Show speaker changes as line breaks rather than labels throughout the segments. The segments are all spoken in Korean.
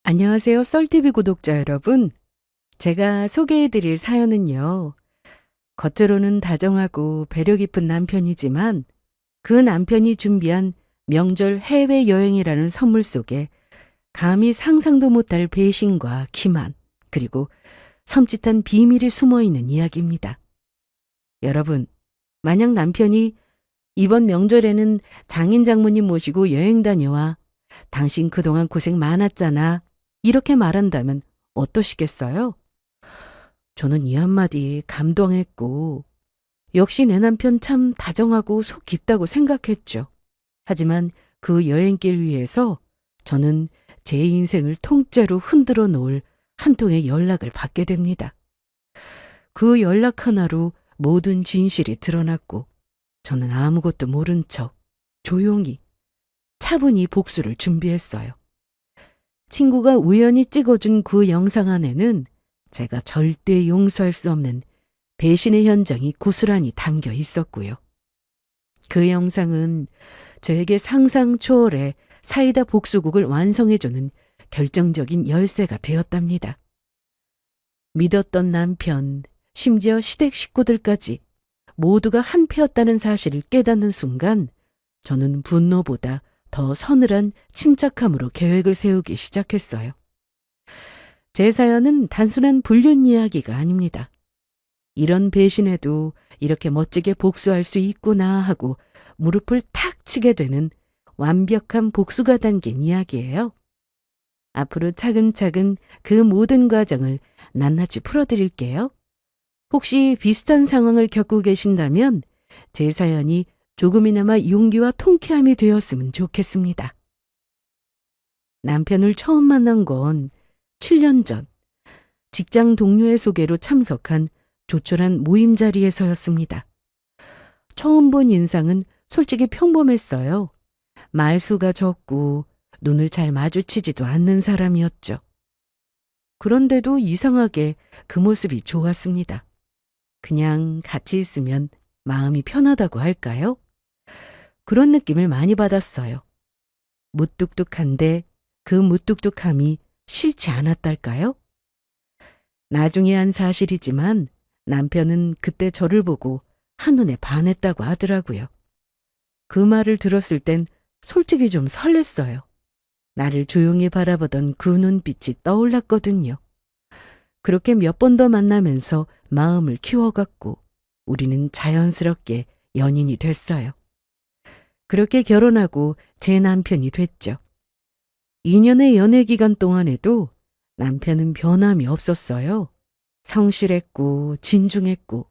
안녕하세요. 썰TV 구독자 여러분. 제가 소개해드릴 사연은요. 겉으로는 다정하고 배려 깊은 남편이지만 그 남편이 준비한 명절 해외여행이라는 선물 속에 감히 상상도 못할 배신과 기만, 그리고 섬찟한 비밀이 숨어있는 이야기입니다. 여러분, 만약 남편이 이번 명절에는 장인 장모님 모시고 여행 다녀와 당신 그동안 고생 많았잖아, 이렇게 말한다면 어떠시겠어요? 저는 이 한마디에 감동했고, 역시 내 남편 참 다정하고 속 깊다고 생각했죠. 하지만 그 여행길 위에서 저는 제 인생을 통째로 흔들어 놓을 한 통의 연락을 받게 됩니다. 그 연락 하나로 모든 진실이 드러났고, 저는 아무것도 모른 척 조용히 차분히 복수를 준비했어요. 친구가 우연히 찍어준 그 영상 안에는 제가 절대 용서할 수 없는 배신의 현장이 고스란히 담겨 있었고요. 그 영상은 저에게 상상 초월의 사이다 복수국을 완성해주는 결정적인 열쇠가 되었답니다. 믿었던 남편, 심지어 시댁 식구들까지 모두가 한패였다는 사실을 깨닫는 순간 저는 분노보다 더 서늘한 침착함으로 계획을 세우기 시작했어요. 제 사연은 단순한 불륜 이야기가 아닙니다. 이런 배신에도 이렇게 멋지게 복수할 수 있구나 하고 무릎을 탁 치게 되는 완벽한 복수가 담긴 이야기예요. 앞으로 차근차근 그 모든 과정을 낱낱이 풀어드릴게요. 혹시 비슷한 상황을 겪고 계신다면 제 사연이 조금이나마 용기와 통쾌함이 되었으면 좋겠습니다. 남편을 처음 만난 건 7년 전 직장 동료의 소개로 참석한 조촐한 모임 자리에서였습니다. 처음 본 인상은 솔직히 평범했어요. 말수가 적고 눈을 잘 마주치지도 않는 사람이었죠. 그런데도 이상하게 그 모습이 좋았습니다. 그냥 같이 있으면 마음이 편하다고 할까요? 그런 느낌을 많이 받았어요. 무뚝뚝한데 그 무뚝뚝함이 싫지 않았달까요? 나중에 한 사실이지만 남편은 그때 저를 보고 한눈에 반했다고 하더라고요. 그 말을 들었을 땐 솔직히 좀 설렜어요. 나를 조용히 바라보던 그 눈빛이 떠올랐거든요. 그렇게 몇 번 더 만나면서 마음을 키워갔고 우리는 자연스럽게 연인이 됐어요. 그렇게 결혼하고 제 남편이 됐죠. 2년의 연애 기간 동안에도 남편은 변함이 없었어요. 성실했고 진중했고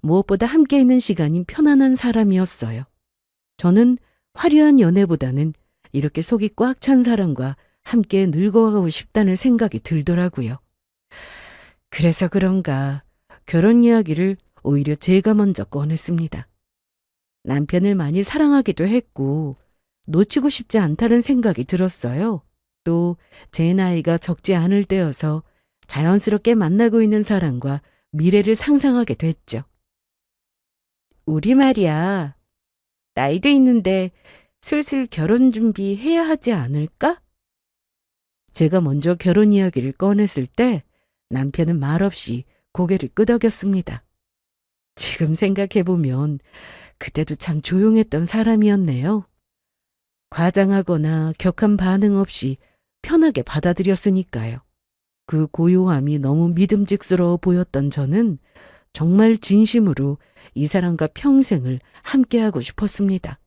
무엇보다 함께 있는 시간이 편안한 사람이었어요. 저는 화려한 연애보다는 이렇게 속이 꽉 찬 사람과 함께 늙어가고 싶다는 생각이 들더라고요. 그래서 그런가 결혼 이야기를 오히려 제가 먼저 꺼냈습니다. 남편을 많이 사랑하기도 했고 놓치고 싶지 않다는 생각이 들었어요. 또 제 나이가 적지 않을 때여서 자연스럽게 만나고 있는 사람과 미래를 상상하게 됐죠. 우리 말이야, 나이도 있는데 슬슬 결혼 준비해야 하지 않을까? 제가 먼저 결혼 이야기를 꺼냈을 때 남편은 말없이 고개를 끄덕였습니다. 지금 생각해보면 그때도 참 조용했던 사람이었네요. 과장하거나 격한 반응 없이 편하게 받아들였으니까요. 그 고요함이 너무 믿음직스러워 보였던 저는 정말 진심으로 이 사람과 평생을 함께하고 싶었습니다.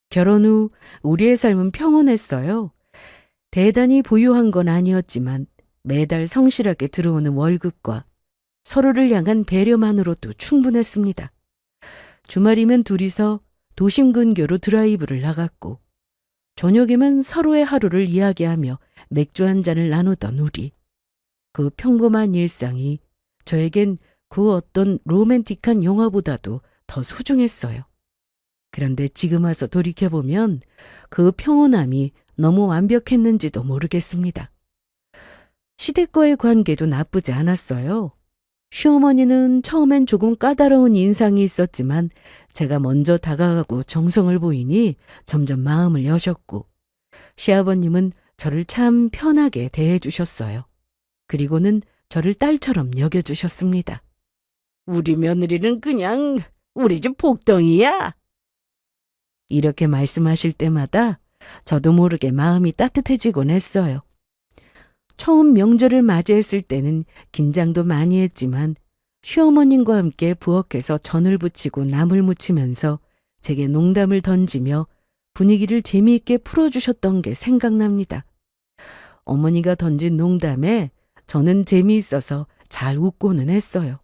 결혼 후 우리의 삶은 평온했어요. 대단히 부유한 건 아니었지만 매달 성실하게 들어오는 월급과 서로를 향한 배려만으로도 충분했습니다. 주말이면 둘이서 도심 근교로 드라이브를 나갔고 저녁이면 서로의 하루를 이야기하며 맥주 한 잔을 나누던 우리. 그 평범한 일상이 저에겐 그 어떤 로맨틱한 영화보다도 더 소중했어요. 그런데 지금 와서 돌이켜보면 그 평온함이 너무 완벽했는지도 모르겠습니다. 시댁과의 관계도 나쁘지 않았어요. 시어머니는 처음엔 조금 까다로운 인상이 있었지만 제가 먼저 다가가고 정성을 보이니 점점 마음을 여셨고, 시아버님은 저를 참 편하게 대해주셨어요. 그리고는 저를 딸처럼 여겨주셨습니다. 우리 며느리는 그냥 우리 집 복덩이야. 이렇게 말씀하실 때마다 저도 모르게 마음이 따뜻해지곤 했어요. 처음 명절을 맞이했을 때는 긴장도 많이 했지만 시어머님과 함께 부엌에서 전을 부치고 나물 무치면서 제게 농담을 던지며 분위기를 재미있게 풀어주셨던 게 생각납니다. 어머니가 던진 농담에 저는 재미있어서 잘 웃고는 했어요.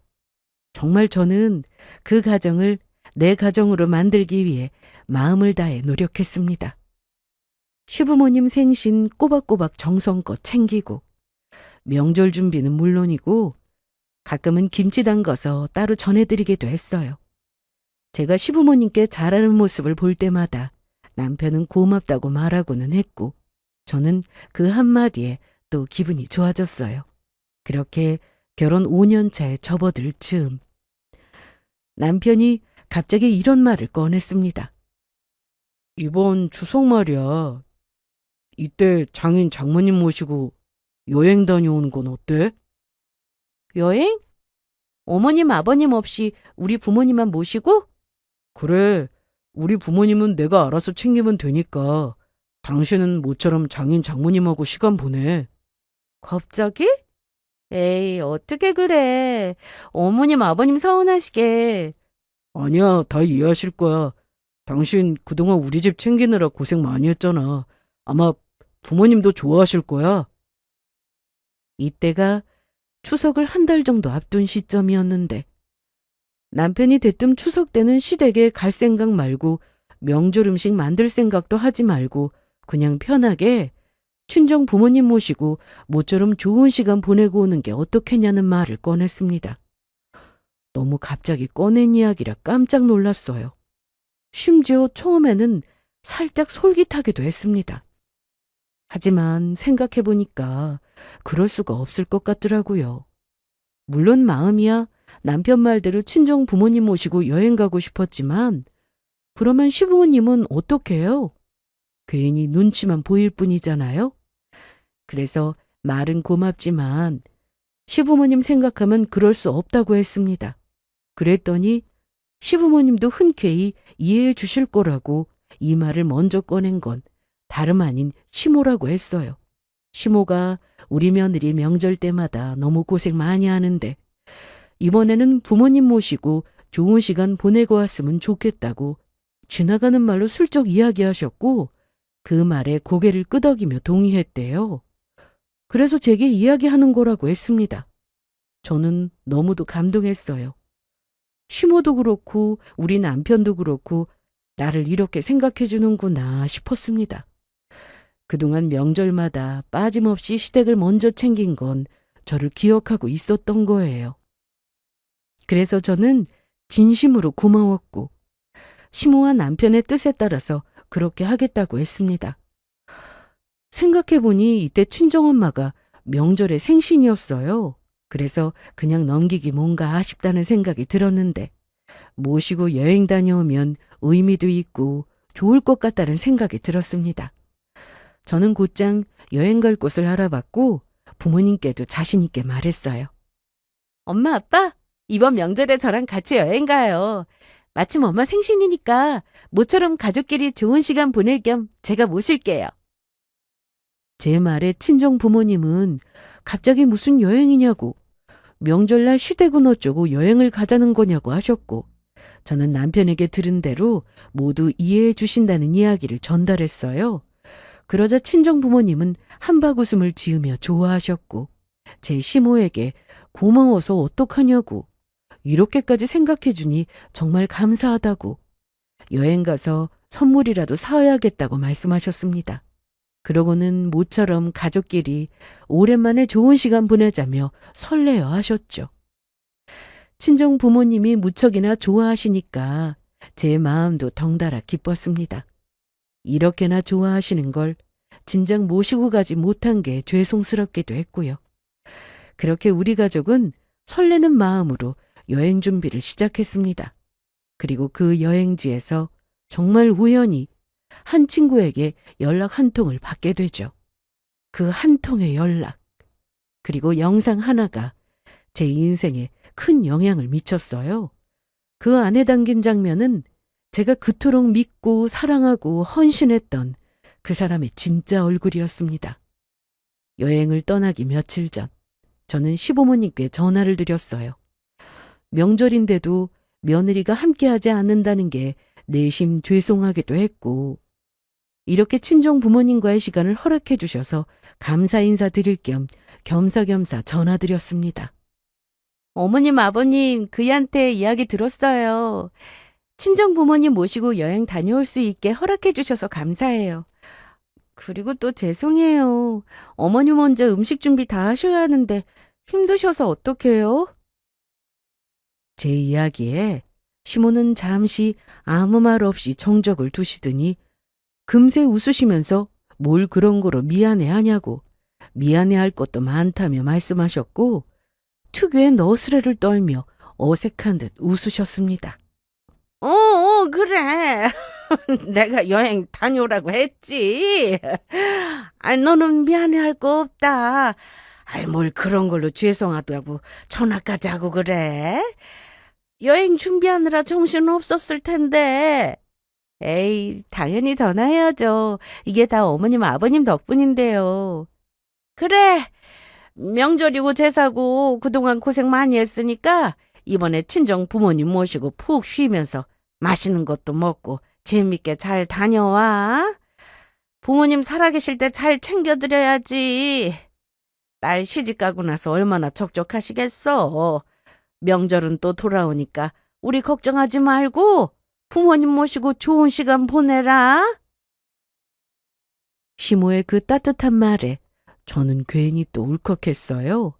정말 저는 그 가정을 내 가정으로 만들기 위해 마음을 다해 노력했습니다. 시부모님 생신 꼬박꼬박 정성껏 챙기고 명절 준비는 물론이고 가끔은 김치 담가서 따로 전해드리기도 했어요. 제가 시부모님께 잘하는 모습을 볼 때마다 남편은 고맙다고 말하고는 했고 저는 그 한마디에 또 기분이 좋아졌어요. 그렇게 결혼 5년 차에 접어들 즈음 남편이 갑자기 이런 말을 꺼냈습니다. 이번 추석 말이야. 이때 장인 장모님 모시고 여행 다녀오는 건 어때? 여행? 어머님 아버님 없이 우리 부모님만 모시고? 그래. 우리 부모님은 내가 알아서 챙기면 되니까 당신은 모처럼 장인 장모님하고 시간 보내. 갑자기? 에이, 어떻게 그래. 어머님 아버님 서운하시게. 아니야, 다 이해하실 거야. 당신 그동안 우리 집 챙기느라 고생 많이 했잖아. 아마 부모님도 좋아하실 거야. 이때가 추석을 한 달 정도 앞둔 시점이었는데 남편이 대뜸 추석 때는 시댁에 갈 생각 말고 명절 음식 만들 생각도 하지 말고 그냥 편하게 친정 부모님 모시고 모처럼 좋은 시간 보내고 오는 게 어떻겠냐는 말을 꺼냈습니다. 너무 갑자기 꺼낸 이야기라 깜짝 놀랐어요. 심지어 처음에는 살짝 솔깃하기도 했습니다. 하지만 생각해보니까 그럴 수가 없을 것 같더라고요. 물론 마음이야 남편 말대로 친정 부모님 모시고 여행 가고 싶었지만 그러면 시부모님은 어떻게 해요? 괜히 눈치만 보일 뿐이잖아요. 그래서 말은 고맙지만 시부모님 생각하면 그럴 수 없다고 했습니다. 그랬더니 시부모님도 흔쾌히 이해해 주실 거라고 이 말을 먼저 꺼낸 건 다름 아닌 시모라고 했어요. 시모가 우리 며느리 명절 때마다 너무 고생 많이 하는데 이번에는 부모님 모시고 좋은 시간 보내고 왔으면 좋겠다고 지나가는 말로 슬쩍 이야기하셨고 그 말에 고개를 끄덕이며 동의했대요. 그래서 제게 이야기하는 거라고 했습니다. 저는 너무도 감동했어요. 시모도 그렇고 우리 남편도 그렇고 나를 이렇게 생각해 주는구나 싶었습니다. 그동안 명절마다 빠짐없이 시댁을 먼저 챙긴 건 저를 기억하고 있었던 거예요. 그래서 저는 진심으로 고마웠고 시모와 남편의 뜻에 따라서 그렇게 하겠다고 했습니다. 생각해보니 이때 친정엄마가 명절에 생신이었어요. 그래서 그냥 넘기기 뭔가 아쉽다는 생각이 들었는데 모시고 여행 다녀오면 의미도 있고 좋을 것 같다는 생각이 들었습니다. 저는 곧장 여행 갈 곳을 알아봤고 부모님께도 자신 있게 말했어요. 엄마, 아빠, 이번 명절에 저랑 같이 여행 가요. 마침 엄마 생신이니까 모처럼 가족끼리 좋은 시간 보낼 겸 제가 모실게요. 제 말에 친정 부모님은 갑자기 무슨 여행이냐고 명절날 시댁은 어쩌고 여행을 가자는 거냐고 하셨고 저는 남편에게 들은 대로 모두 이해해 주신다는 이야기를 전달했어요. 그러자 친정 부모님은 한박 웃음을 지으며 좋아하셨고 제 시모에게 고마워서 어떡하냐고 이렇게까지 생각해 주니 정말 감사하다고 여행 가서 선물이라도 사야겠다고 말씀하셨습니다. 그러고는 모처럼 가족끼리 오랜만에 좋은 시간 보내자며 설레어 하셨죠. 친정 부모님이 무척이나 좋아하시니까 제 마음도 덩달아 기뻤습니다. 이렇게나 좋아하시는 걸 진작 모시고 가지 못한 게 죄송스럽기도 했고요. 그렇게 우리 가족은 설레는 마음으로 여행 준비를 시작했습니다. 그리고 그 여행지에서 정말 우연히 한 친구에게 연락 한 통을 받게 되죠. 그 한 통의 연락, 그리고 영상 하나가 제 인생에 큰 영향을 미쳤어요. 그 안에 담긴 장면은 제가 그토록 믿고 사랑하고 헌신했던 그 사람의 진짜 얼굴이었습니다. 여행을 떠나기 며칠 전, 저는 시부모님께 전화를 드렸어요. 명절인데도 며느리가 함께하지 않는다는 게 내심 죄송하기도 했고, 이렇게 친정 부모님과의 시간을 허락해 주셔서 감사 인사 드릴 겸 겸사겸사 전화드렸습니다. 어머님, 아버님, 그이한테 이야기 들었어요. 친정 부모님 모시고 여행 다녀올 수 있게 허락해 주셔서 감사해요. 그리고 또 죄송해요. 어머니 먼저 음식 준비 다 하셔야 하는데 힘드셔서 어떡해요? 제 이야기에 시모는 잠시 아무 말 없이 정적을 두시더니 금세 웃으시면서 뭘 그런 거로 미안해하냐고 미안해할 것도 많다며 말씀하셨고 특유의 너스레를 떨며 어색한 듯 웃으셨습니다. 그래. 내가 여행 다녀오라고 했지. 너는 미안해할 거 없다. 뭘 그런 걸로 죄송하다고 전화까지 하고 그래. 여행 준비하느라 정신 없었을 텐데. 에이, 당연히 전화해야죠. 이게 다 어머님, 아버님 덕분인데요. 그래. 명절이고 제사고 그동안 고생 많이 했으니까 이번에 친정 부모님 모시고 푹 쉬면서 맛있는 것도 먹고 재밌게 잘 다녀와. 부모님 살아계실 때 잘 챙겨드려야지. 딸 시집가고 나서 얼마나 적적하시겠어. 명절은 또 돌아오니까 우리 걱정하지 말고 부모님 모시고 좋은 시간 보내라. 시모의 그 따뜻한 말에 저는 괜히 또 울컥했어요.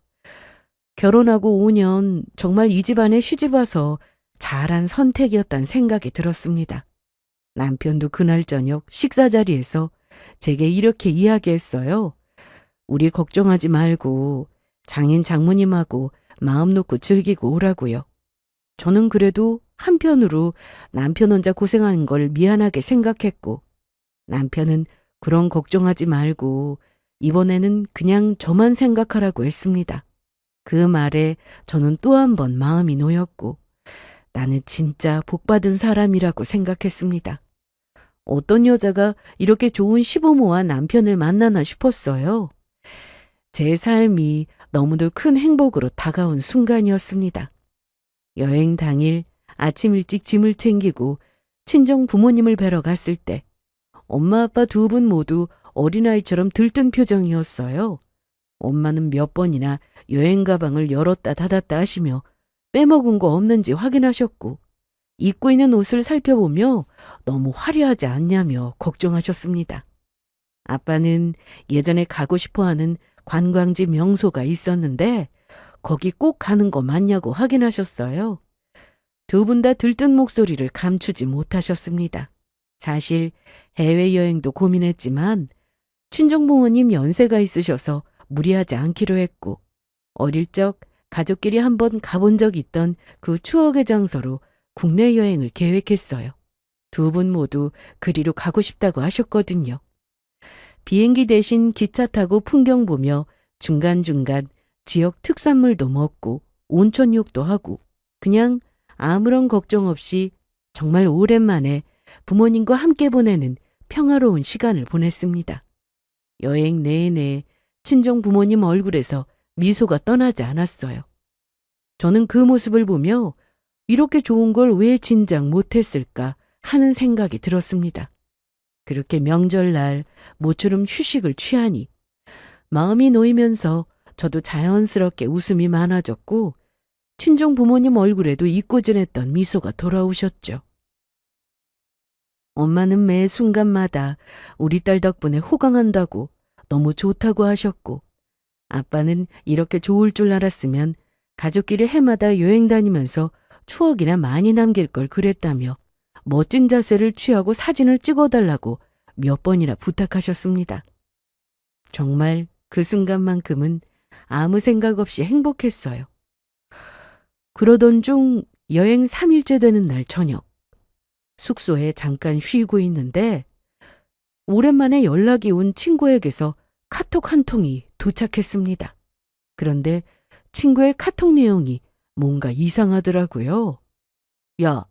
결혼하고 5년 정말 이 집안에 시집와서 잘한 선택이었단 생각이 들었습니다. 남편도 그날 저녁 식사 자리에서 제게 이렇게 이야기했어요. 우리 걱정하지 말고 장인 장모님하고 마음 놓고 즐기고 오라고요. 저는 그래도 한편으로 남편 혼자 고생하는 걸 미안하게 생각했고 남편은 그런 걱정하지 말고 이번에는 그냥 저만 생각하라고 했습니다. 그 말에 저는 또 한 번 마음이 놓였고 나는 진짜 복받은 사람이라고 생각했습니다. 어떤 여자가 이렇게 좋은 시부모와 남편을 만나나 싶었어요. 제 삶이 너무도 큰 행복으로 다가온 순간이었습니다. 여행 당일 아침 일찍 짐을 챙기고 친정 부모님을 뵈러 갔을 때 엄마 아빠 두 분 모두 어린아이처럼 들뜬 표정이었어요. 엄마는 몇 번이나 여행 가방을 열었다 닫았다 하시며 빼먹은 거 없는지 확인하셨고 입고 있는 옷을 살펴보며 너무 화려하지 않냐며 걱정하셨습니다. 아빠는 예전에 가고 싶어하는 관광지 명소가 있었는데 거기 꼭 가는 거 맞냐고 확인하셨어요. 두 분 다 들뜬 목소리를 감추지 못하셨습니다. 사실 해외여행도 고민했지만 친정부모님 연세가 있으셔서 무리하지 않기로 했고 어릴 적 가족끼리 한번 가본 적 있던 그 추억의 장소로 국내 여행을 계획했어요. 두 분 모두 그리로 가고 싶다고 하셨거든요. 비행기 대신 기차 타고 풍경 보며 중간중간 지역 특산물도 먹고 온천욕도 하고 그냥 아무런 걱정 없이 정말 오랜만에 부모님과 함께 보내는 평화로운 시간을 보냈습니다. 여행 내내 친정 부모님 얼굴에서 미소가 떠나지 않았어요. 저는 그 모습을 보며 이렇게 좋은 걸 왜 진작 못했을까 하는 생각이 들었습니다. 그렇게 명절날 모처럼 휴식을 취하니 마음이 놓이면서 저도 자연스럽게 웃음이 많아졌고 친정 부모님 얼굴에도 잊고 지냈던 미소가 돌아오셨죠. 엄마는 매 순간마다 우리 딸 덕분에 호강한다고 너무 좋다고 하셨고 아빠는 이렇게 좋을 줄 알았으면 가족끼리 해마다 여행 다니면서 추억이나 많이 남길 걸 그랬다며 멋진 자세를 취하고 사진을 찍어달라고 몇 번이나 부탁하셨습니다. 정말 그 순간만큼은 아무 생각 없이 행복했어요. 그러던 중 여행 3일째 되는 날 저녁 숙소에 잠깐 쉬고 있는데 오랜만에 연락이 온 친구에게서 카톡 한 통이 도착했습니다. 그런데 친구의 카톡 내용이 뭔가 이상하더라고요. 야,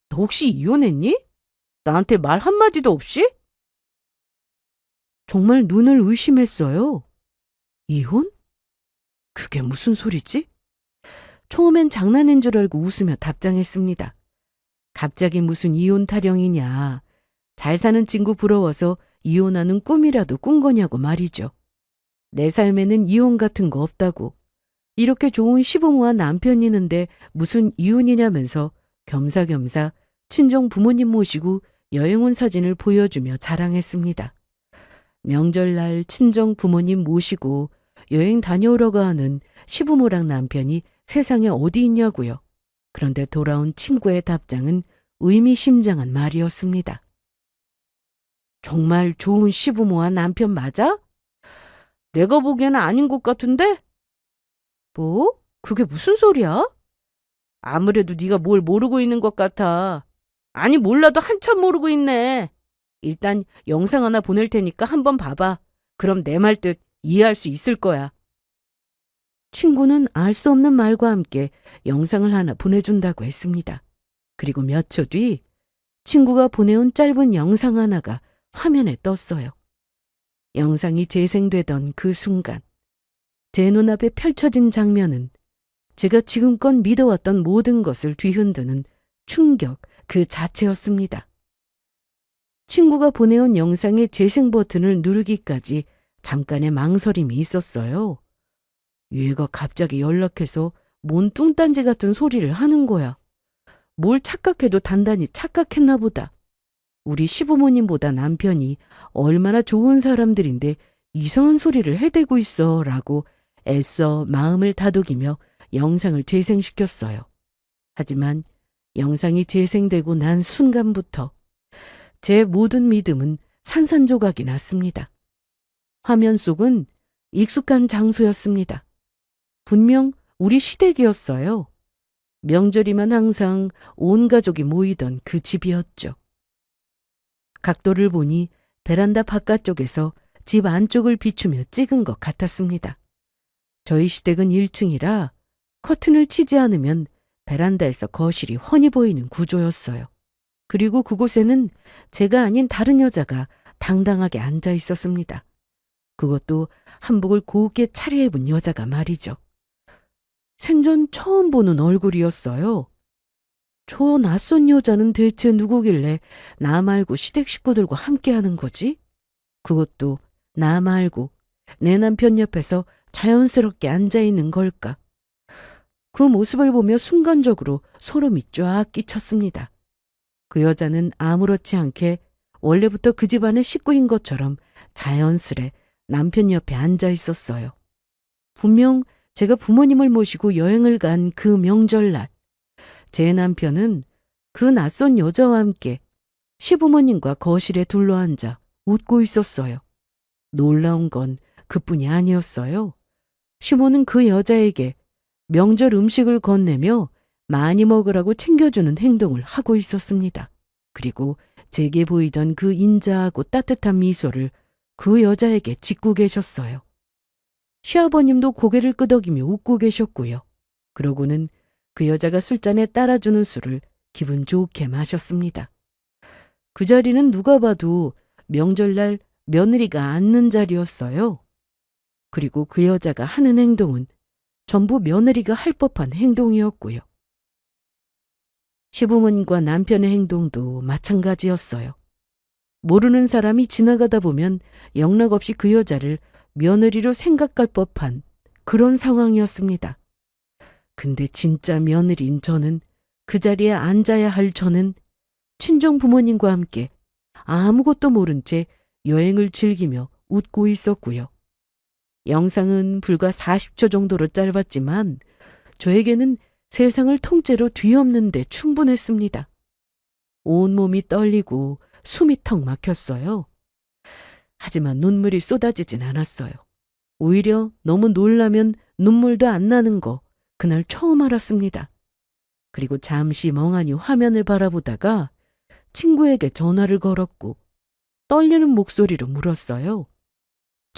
너 혹시 이혼했니? 나한테 말 한마디도 없이? 정말 눈을 의심했어요. 이혼? 그게 무슨 소리지? 처음엔 장난인 줄 알고 웃으며 답장했습니다. 갑자기 무슨 이혼 타령이냐. 잘 사는 친구 부러워서 이혼하는 꿈이라도 꾼 거냐고 말이죠. 내 삶에는 이혼 같은 거 없다고. 이렇게 좋은 시부모와 남편이 있는데 무슨 이혼이냐면서 겸사겸사 친정 부모님 모시고 여행 온 사진을 보여주며 자랑했습니다. 명절날 친정 부모님 모시고 여행 다녀오려고 하는 시부모랑 남편이 세상에 어디 있냐고요. 그런데 돌아온 친구의 답장은 의미심장한 말이었습니다. 정말 좋은 시부모와 남편 맞아? 내가 보기에는 아닌 것 같은데? 뭐? 그게 무슨 소리야? 아무래도 네가 뭘 모르고 있는 것 같아. 아니 몰라도 한참 모르고 있네. 일단 영상 하나 보낼 테니까 한번 봐봐. 그럼 내 말 뜻 이해할 수 있을 거야. 친구는 알 수 없는 말과 함께 영상을 하나 보내준다고 했습니다. 그리고 몇 초 뒤 친구가 보내온 짧은 영상 하나가 화면에 떴어요. 영상이 재생되던 그 순간 제 눈앞에 펼쳐진 장면은 제가 지금껏 믿어왔던 모든 것을 뒤흔드는 충격 그 자체였습니다. 친구가 보내온 영상의 재생 버튼을 누르기까지 잠깐의 망설임이 있었어요. 얘가 갑자기 연락해서 뭔 뚱딴지 같은 소리를 하는 거야. 뭘 착각해도 단단히 착각했나 보다. 우리 시부모님보다 남편이 얼마나 좋은 사람들인데 이상한 소리를 해대고 있어 라고 애써 마음을 다독이며 영상을 재생시켰어요. 하지만 영상이 재생되고 난 순간부터 제 모든 믿음은 산산조각이 났습니다. 화면 속은 익숙한 장소였습니다. 분명 우리 시댁이었어요. 명절이면 항상 온 가족이 모이던 그 집이었죠. 각도를 보니 베란다 바깥쪽에서 집 안쪽을 비추며 찍은 것 같았습니다. 저희 시댁은 1층이라 커튼을 치지 않으면 베란다에서 거실이 훤히 보이는 구조였어요. 그리고 그곳에는 제가 아닌 다른 여자가 당당하게 앉아 있었습니다. 그것도 한복을 곱게 차려입은 여자가 말이죠. 생전 처음 보는 얼굴이었어요. 저 낯선 여자는 대체 누구길래 나 말고 시댁 식구들과 함께하는 거지? 그것도 나 말고 내 남편 옆에서 자연스럽게 앉아있는 걸까? 그 모습을 보며 순간적으로 소름이 쫙 끼쳤습니다. 그 여자는 아무렇지 않게 원래부터 그 집안의 식구인 것처럼 자연스레 남편 옆에 앉아 있었어요. 분명 제가 부모님을 모시고 여행을 간 그 명절날, 제 남편은 그 낯선 여자와 함께 시부모님과 거실에 둘러앉아 웃고 있었어요. 놀라운 건 그뿐이 아니었어요. 시모는 그 여자에게 명절 음식을 건네며 많이 먹으라고 챙겨주는 행동을 하고 있었습니다. 그리고 제게 보이던 그 인자하고 따뜻한 미소를 그 여자에게 짓고 계셨어요. 시아버님도 고개를 끄덕이며 웃고 계셨고요. 그러고는 그 여자가 술잔에 따라주는 술을 기분 좋게 마셨습니다. 그 자리는 누가 봐도 명절날 며느리가 앉는 자리였어요. 그리고 그 여자가 하는 행동은 전부 며느리가 할 법한 행동이었고요. 시부모님과 남편의 행동도 마찬가지였어요. 모르는 사람이 지나가다 보면 영락없이 그 여자를 며느리로 생각할 법한 그런 상황이었습니다. 근데 진짜 며느리인 저는, 그 자리에 앉아야 할 저는 친정 부모님과 함께 아무것도 모른 채 여행을 즐기며 웃고 있었고요. 영상은 불과 40초 정도로 짧았지만 저에게는 세상을 통째로 뒤엎는데 충분했습니다. 온몸이 떨리고 숨이 턱 막혔어요. 하지만 눈물이 쏟아지진 않았어요. 오히려 너무 놀라면 눈물도 안 나는 거 그날 처음 알았습니다. 그리고 잠시 멍하니 화면을 바라보다가 친구에게 전화를 걸었고 떨리는 목소리로 물었어요.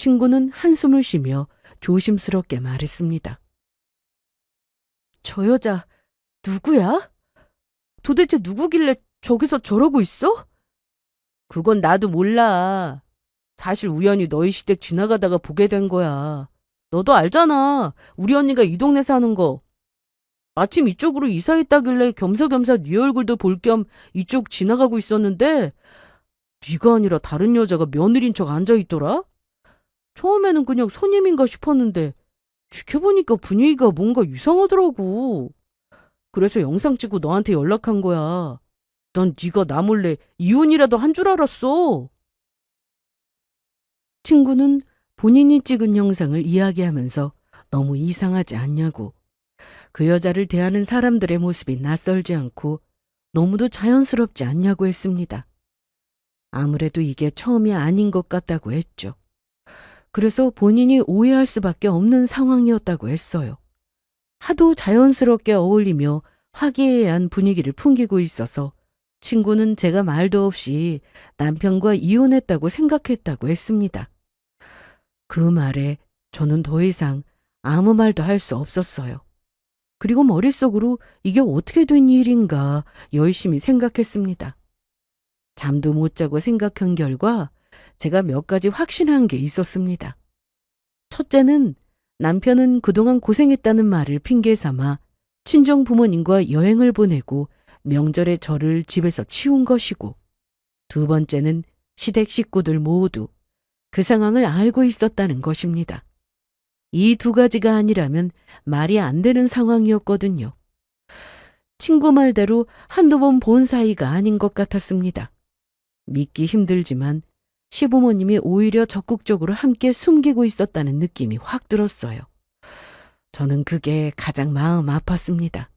친구는 한숨을 쉬며 조심스럽게 말했습니다. 저 여자 누구야? 도대체 누구길래 저기서 저러고 있어? 그건 나도 몰라. 사실 우연히 너희 시댁 지나가다가 보게 된 거야. 너도 알잖아. 우리 언니가 이 동네 사는 거. 마침 이쪽으로 이사했다길래 겸사겸사 네 얼굴도 볼 겸 이쪽 지나가고 있었는데 네가 아니라 다른 여자가 며느리인 척 앉아있더라? 처음에는 그냥 손님인가 싶었는데 지켜보니까 분위기가 뭔가 이상하더라고. 그래서 영상 찍고 너한테 연락한 거야. 난 네가 나 몰래 이혼이라도 한 줄 알았어. 친구는 본인이 찍은 영상을 이야기하면서 너무 이상하지 않냐고, 그 여자를 대하는 사람들의 모습이 낯설지 않고 너무도 자연스럽지 않냐고 했습니다. 아무래도 이게 처음이 아닌 것 같다고 했죠. 그래서 본인이 오해할 수밖에 없는 상황이었다고 했어요. 하도 자연스럽게 어울리며 화기애애한 분위기를 풍기고 있어서 친구는 제가 말도 없이 남편과 이혼했다고 생각했다고 했습니다. 그 말에 저는 더 이상 아무 말도 할 수 없었어요. 그리고 머릿속으로 이게 어떻게 된 일인가 열심히 생각했습니다. 잠도 못 자고 생각한 결과 제가 몇 가지 확신한 게 있었습니다. 첫째는 남편은 그동안 고생했다는 말을 핑계 삼아 친정 부모님과 여행을 보내고 명절에 저를 집에서 치운 것이고, 두 번째는 시댁 식구들 모두 그 상황을 알고 있었다는 것입니다. 이 두 가지가 아니라면 말이 안 되는 상황이었거든요. 친구 말대로 한두 번 본 사이가 아닌 것 같았습니다. 믿기 힘들지만 시부모님이 오히려 적극적으로 함께 숨기고 있었다는 느낌이 확 들었어요. 저는 그게 가장 마음 아팠습니다.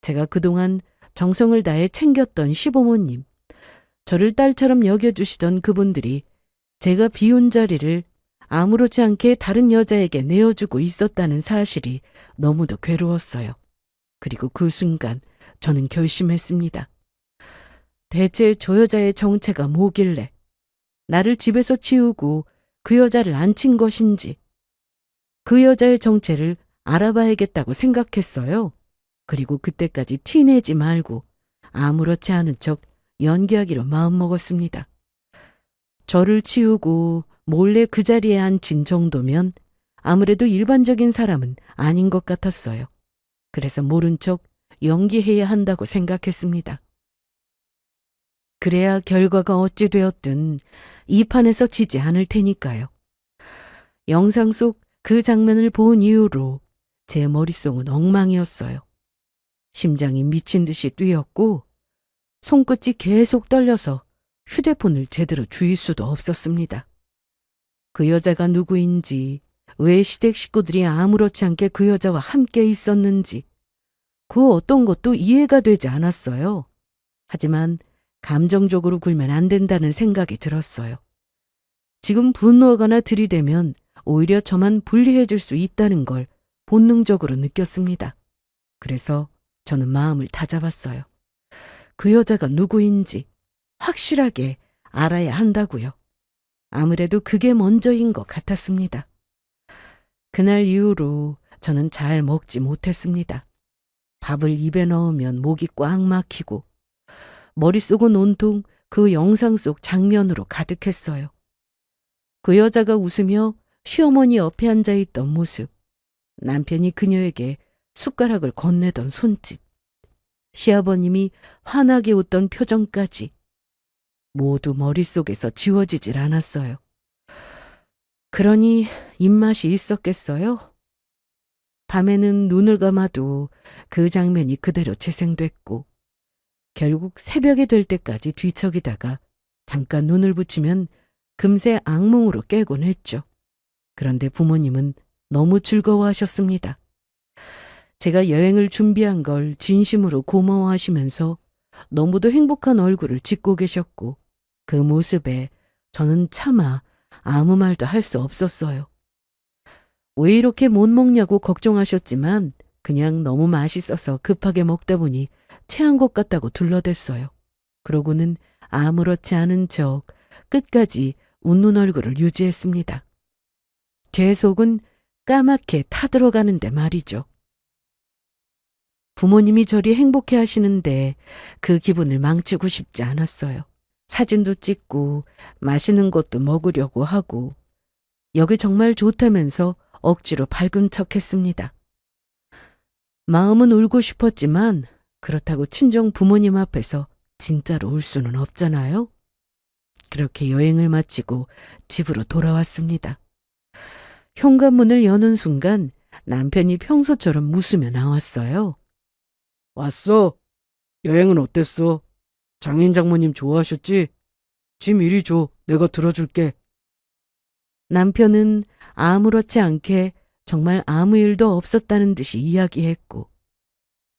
제가 그동안 정성을 다해 챙겼던 시부모님, 저를 딸처럼 여겨주시던 그분들이 제가 비운 자리를 아무렇지 않게 다른 여자에게 내어주고 있었다는 사실이 너무도 괴로웠어요. 그리고 그 순간 저는 결심했습니다. 대체 저 여자의 정체가 뭐길래 나를 집에서 치우고 그 여자를 안친 것인지, 그 여자의 정체를 알아봐야겠다고 생각했어요. 그리고 그때까지 티내지 말고 아무렇지 않은 척 연기하기로 마음먹었습니다. 저를 치우고 몰래 그 자리에 앉힌 정도면 아무래도 일반적인 사람은 아닌 것 같았어요. 그래서 모른 척 연기해야 한다고 생각했습니다. 그래야 결과가 어찌 되었든 이 판에서 지지 않을 테니까요. 영상 속 그 장면을 본 이후로 제 머릿속은 엉망이었어요. 심장이 미친 듯이 뛰었고 손끝이 계속 떨려서 휴대폰을 제대로 쥐일 수도 없었습니다. 그 여자가 누구인지, 왜 시댁 식구들이 아무렇지 않게 그 여자와 함께 있었는지, 그 어떤 것도 이해가 되지 않았어요. 하지만 감정적으로 굴면 안 된다는 생각이 들었어요. 지금 분노하거나 들이대면 오히려 저만 불리해질 수 있다는 걸 본능적으로 느꼈습니다. 그래서 저는 마음을 다잡았어요. 그 여자가 누구인지 확실하게 알아야 한다고요. 아무래도 그게 먼저인 것 같았습니다. 그날 이후로 저는 잘 먹지 못했습니다. 밥을 입에 넣으면 목이 꽉 막히고 머릿속은 온통 그 영상 속 장면으로 가득했어요. 그 여자가 웃으며 시어머니 옆에 앉아있던 모습, 남편이 그녀에게 숟가락을 건네던 손짓, 시아버님이 환하게 웃던 표정까지 모두 머릿속에서 지워지질 않았어요. 그러니 입맛이 있었겠어요? 밤에는 눈을 감아도 그 장면이 그대로 재생됐고 결국 새벽이 될 때까지 뒤척이다가 잠깐 눈을 붙이면 금세 악몽으로 깨곤 했죠. 그런데 부모님은 너무 즐거워하셨습니다. 제가 여행을 준비한 걸 진심으로 고마워하시면서 너무도 행복한 얼굴을 짓고 계셨고 그 모습에 저는 차마 아무 말도 할 수 없었어요. 왜 이렇게 못 먹냐고 걱정하셨지만 그냥 너무 맛있어서 급하게 먹다 보니 체한 것 같다고 둘러댔어요. 그러고는 아무렇지 않은 척 끝까지 웃는 얼굴을 유지했습니다. 제 속은 까맣게 타들어가는데 말이죠. 부모님이 저리 행복해 하시는데 그 기분을 망치고 싶지 않았어요. 사진도 찍고 맛있는 것도 먹으려고 하고 여기 정말 좋다면서 억지로 밝은 척 했습니다. 마음은 울고 싶었지만 그렇다고 친정 부모님 앞에서 진짜로 울 수는 없잖아요. 그렇게 여행을 마치고 집으로 돌아왔습니다. 현관문을 여는 순간 남편이 평소처럼 웃으며 나왔어요. 왔어? 여행은 어땠어? 장인 장모님 좋아하셨지? 짐 이리 줘. 내가 들어줄게. 남편은 아무렇지 않게 정말 아무 일도 없었다는 듯이 이야기했고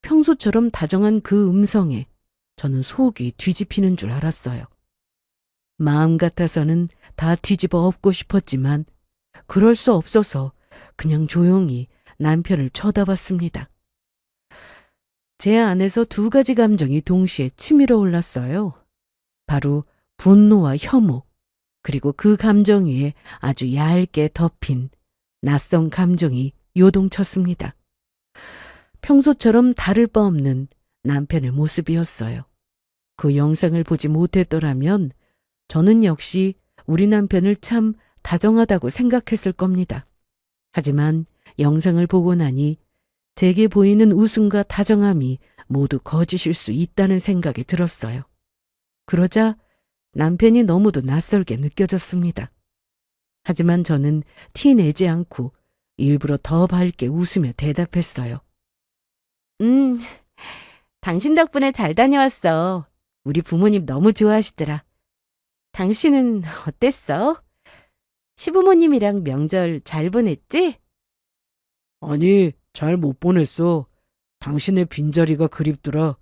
평소처럼 다정한 그 음성에 저는 속이 뒤집히는 줄 알았어요. 마음 같아서는 다 뒤집어 엎고 싶었지만 그럴 수 없어서 그냥 조용히 남편을 쳐다봤습니다. 제 안에서 두 가지 감정이 동시에 치밀어 올랐어요. 바로 분노와 혐오, 그리고 그 감정 위에 아주 얇게 덮인 낯선 감정이 요동쳤습니다. 평소처럼 다를 바 없는 남편의 모습이었어요. 그 영상을 보지 못했더라면 저는 역시 우리 남편을 참 다정하다고 생각했을 겁니다. 하지만 영상을 보고 나니 제게 보이는 웃음과 다정함이 모두 거짓일 수 있다는 생각이 들었어요. 그러자 남편이 너무도 낯설게 느껴졌습니다. 하지만 저는 티 내지 않고 일부러 더 밝게 웃으며 대답했어요. 당신 덕분에 잘 다녀왔어. 우리 부모님 너무 좋아하시더라. 당신은 어땠어? 시부모님이랑 명절 잘 보냈지? 아니, 잘 못 보냈어. 당신의 빈자리가 그립더라.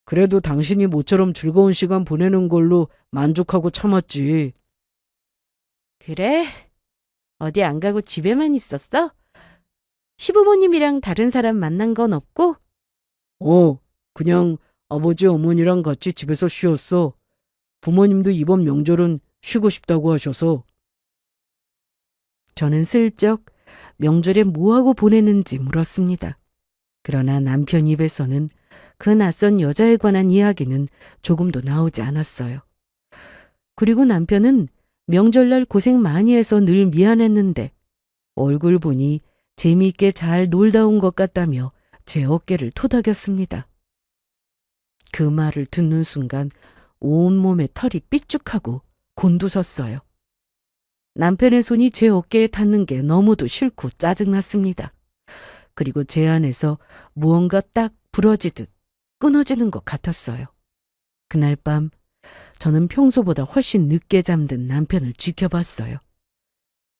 그래도 당신이 모처럼 즐거운 시간 보내는 걸로 만족하고 참았지. 그래? 어디 안 가고 집에만 있었어? 시부모님이랑 다른 사람 만난 건 없고? 그냥 아버지 어머니랑 같이 집에서 쉬었어. 부모님도 이번 명절은 쉬고 싶다고 하셔서. 저는 슬쩍 명절에 뭐하고 보내는지 물었습니다. 그러나 남편 입에서는 그 낯선 여자에 관한 이야기는 조금도 나오지 않았어요. 그리고 남편은 명절날 고생 많이 해서 늘 미안했는데 얼굴 보니 재미있게 잘 놀다 온 것 같다며 제 어깨를 토닥였습니다. 그 말을 듣는 순간 온몸에 털이 삐죽하고 곤두섰어요. 남편의 손이 제 어깨에 닿는 게 너무도 싫고 짜증났습니다. 그리고 제 안에서 무언가 딱 부러지듯 끊어지는 것 같았어요. 그날 밤 저는 평소보다 훨씬 늦게 잠든 남편을 지켜봤어요.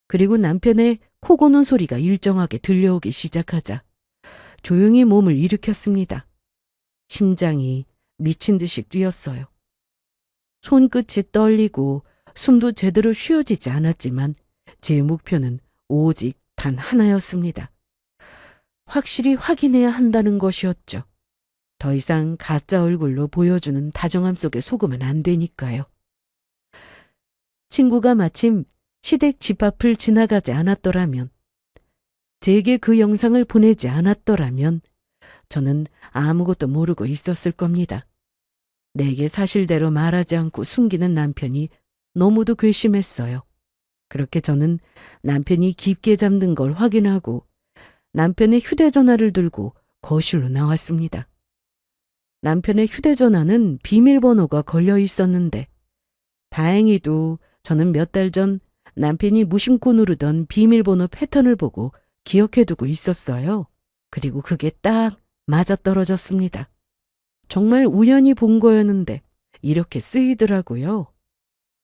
그리고 남편의 코 고는 소리가 일정하게 들려오기 시작하자 조용히 몸을 일으켰습니다. 심장이 미친 듯이 뛰었어요. 손끝이 떨리고 숨도 제대로 쉬어지지 않았지만 제 목표는 오직 단 하나였습니다. 확실히 확인해야 한다는 것이었죠. 더 이상 가짜 얼굴로 보여주는 다정함 속에 속으면 안 되니까요. 친구가 마침 시댁 집 앞을 지나가지 않았더라면, 제게 그 영상을 보내지 않았더라면 저는 아무것도 모르고 있었을 겁니다. 내게 사실대로 말하지 않고 숨기는 남편이 너무도 괘씸했어요. 그렇게 저는 남편이 깊게 잠든 걸 확인하고 남편의 휴대전화를 들고 거실로 나왔습니다. 남편의 휴대전화는 비밀번호가 걸려 있었는데 다행히도 저는 몇 달 전 남편이 무심코 누르던 비밀번호 패턴을 보고 기억해두고 있었어요. 그리고 그게 딱 맞아떨어졌습니다. 정말 우연히 본 거였는데 이렇게 쓰이더라고요.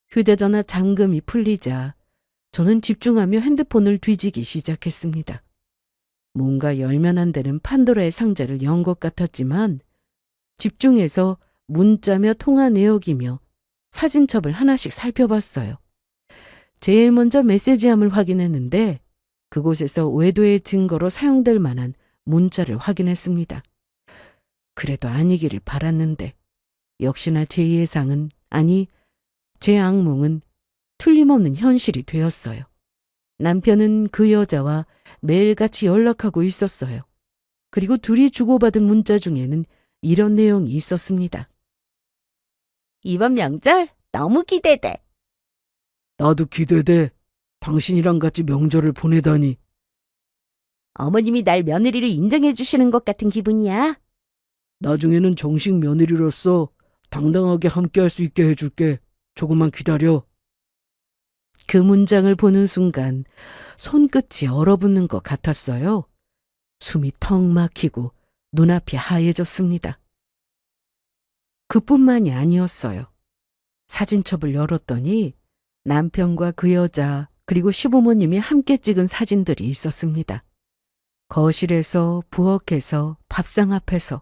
휴대전화 잠금이 풀리자 저는 집중하며 핸드폰을 뒤지기 시작했습니다. 뭔가 열면 안 되는 판도라의 상자를 연 것 같았지만 집중해서 문자며 통화 내역이며 사진첩을 하나씩 살펴봤어요. 제일 먼저 메시지함을 확인했는데 그곳에서 외도의 증거로 사용될 만한 문자를 확인했습니다. 그래도 아니기를 바랐는데 역시나 제 예상은, 아니 제 악몽은 틀림없는 현실이 되었어요. 남편은 그 여자와 매일같이 연락하고 있었어요. 그리고 둘이 주고받은 문자 중에는 이런 내용이 있었습니다. 이번 명절 너무 기대돼.
나도 기대돼. 당신이랑 같이 명절을 보내다니.
어머님이 날 며느리로 인정해 주시는 것 같은 기분이야.
나중에는 정식 며느리로서 당당하게 함께할 수 있게 해줄게. 조금만 기다려.
그 문장을 보는 순간 손끝이 얼어붙는 것 같았어요. 숨이 턱 막히고 눈앞이 하얘졌습니다. 그뿐만이 아니었어요. 사진첩을 열었더니 남편과 그 여자 그리고 시부모님이 함께 찍은 사진들이 있었습니다. 거실에서, 부엌에서, 밥상 앞에서,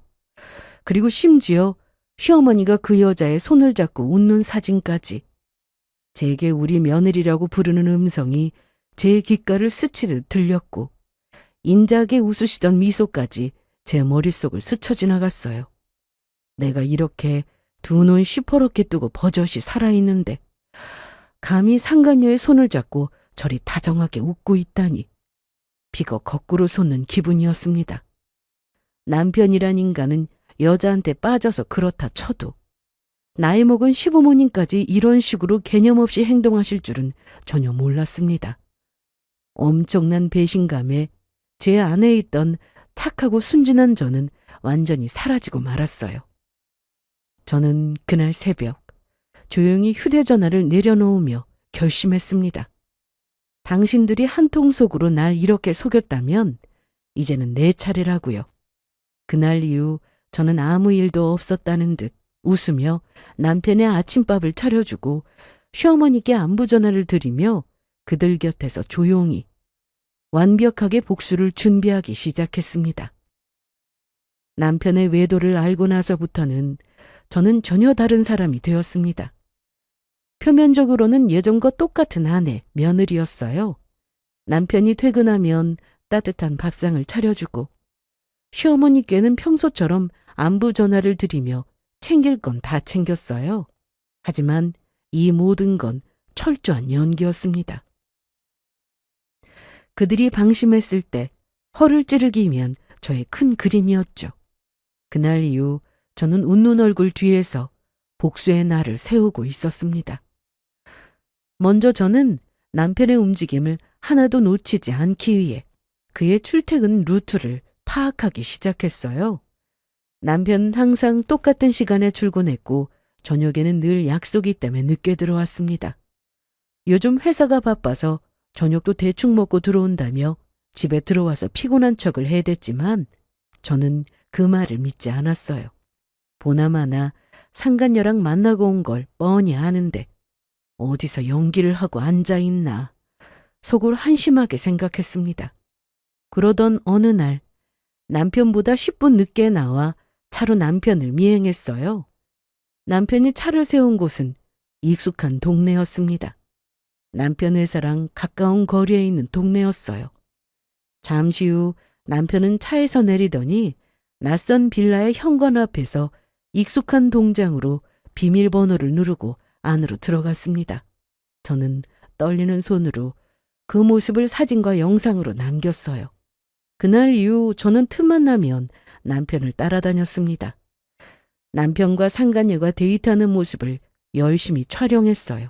그리고 심지어 시어머니가 그 여자의 손을 잡고 웃는 사진까지. 제게 우리 며느리라고 부르는 음성이 제 귓가를 스치듯 들렸고 인자하게 웃으시던 미소까지 제 머릿속을 스쳐 지나갔어요. 내가 이렇게 두 눈 시퍼렇게 뜨고 버젓이 살아있는데 감히 상간녀의 손을 잡고 저리 다정하게 웃고 있다니. 피가 거꾸로 솟는 기분이었습니다. 남편이란 인간은 여자한테 빠져서 그렇다 쳐도 나이 먹은 시부모님까지 이런 식으로 개념 없이 행동하실 줄은 전혀 몰랐습니다. 엄청난 배신감에 제 안에 있던 착하고 순진한 저는 완전히 사라지고 말았어요. 저는 그날 새벽 조용히 휴대전화를 내려놓으며 결심했습니다. 당신들이 한통 속으로 날 이렇게 속였다면 이제는 내 차례라고요. 그날 이후 저는 아무 일도 없었다는 듯 웃으며 남편의 아침밥을 차려주고 시어머니께 안부 전화를 드리며 그들 곁에서 조용히 완벽하게 복수를 준비하기 시작했습니다. 남편의 외도를 알고 나서부터는 저는 전혀 다른 사람이 되었습니다. 표면적으로는 예전과 똑같은 아내, 며느리였어요. 남편이 퇴근하면 따뜻한 밥상을 차려주고 시어머니께는 평소처럼 안부 전화를 드리며 챙길 건 다 챙겼어요. 하지만 이 모든 건 철저한 연기였습니다. 그들이 방심했을 때 허를 찌르기면 저의 큰 그림이었죠. 그날 이후 저는 웃는 얼굴 뒤에서 복수의 날을 세우고 있었습니다. 먼저 저는 남편의 움직임을 하나도 놓치지 않기 위해 그의 출퇴근 루트를 파악하기 시작했어요. 남편은 항상 똑같은 시간에 출근했고 저녁에는 늘 약속이 때문에 늦게 들어왔습니다. 요즘 회사가 바빠서 저녁도 대충 먹고 들어온다며 집에 들어와서 피곤한 척을 해댔지만 저는 그 말을 믿지 않았어요. 보나마나 상간녀랑 만나고 온 걸 뻔히 아는데 어디서 연기를 하고 앉아있나 속을 한심하게 생각했습니다. 그러던 어느 날 남편보다 10분 늦게 나와 차로 남편을 미행했어요. 남편이 차를 세운 곳은 익숙한 동네였습니다. 남편 회사랑 가까운 거리에 있는 동네였어요. 잠시 후 남편은 차에서 내리더니 낯선 빌라의 현관 앞에서 익숙한 동장으로 비밀번호를 누르고 안으로 들어갔습니다. 저는 떨리는 손으로 그 모습을 사진과 영상으로 남겼어요. 그날 이후 저는 틈만 나면 남편을 따라다녔습니다. 남편과 상간녀가 데이트하는 모습을 열심히 촬영했어요.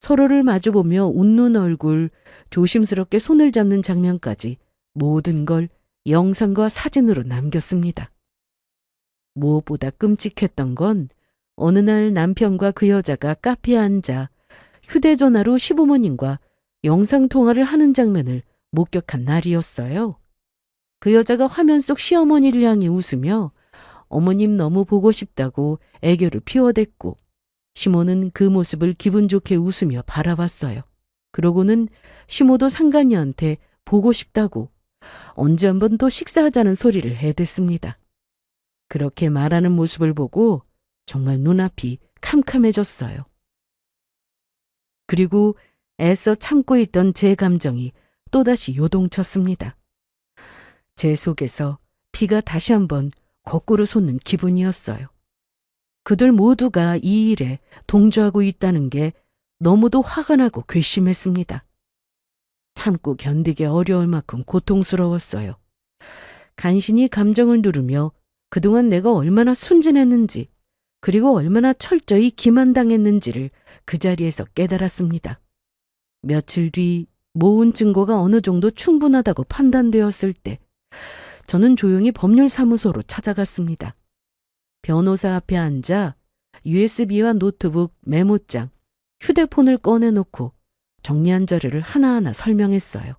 서로를 마주보며 웃는 얼굴, 조심스럽게 손을 잡는 장면까지 모든 걸 영상과 사진으로 남겼습니다. 무엇보다 끔찍했던 건 어느 날 남편과 그 여자가 카페에 앉아 휴대전화로 시부모님과 영상통화를 하는 장면을 목격한 날이었어요. 그 여자가 화면 속 시어머니를 향해 웃으며 어머님 너무 보고 싶다고 애교를 피워댔고 시모는 그 모습을 기분 좋게 웃으며 바라봤어요. 그러고는 시모도 상간녀한테 보고 싶다고 언제 한번 또 식사하자는 소리를 해댔습니다. 그렇게 말하는 모습을 보고 정말 눈앞이 캄캄해졌어요. 그리고 애써 참고 있던 제 감정이 또다시 요동쳤습니다. 제 속에서 피가 다시 한번 거꾸로 솟는 기분이었어요. 그들 모두가 이 일에 동조하고 있다는 게 너무도 화가 나고 괘씸했습니다. 참고 견디기 어려울 만큼 고통스러웠어요. 간신히 감정을 누르며 그동안 내가 얼마나 순진했는지, 그리고 얼마나 철저히 기만당했는지를 그 자리에서 깨달았습니다. 며칠 뒤 모은 증거가 어느 정도 충분하다고 판단되었을 때 저는 조용히 법률사무소로 찾아갔습니다. 변호사 앞에 앉아 USB와 노트북, 메모장, 휴대폰을 꺼내놓고 정리한 자료를 하나하나 설명했어요.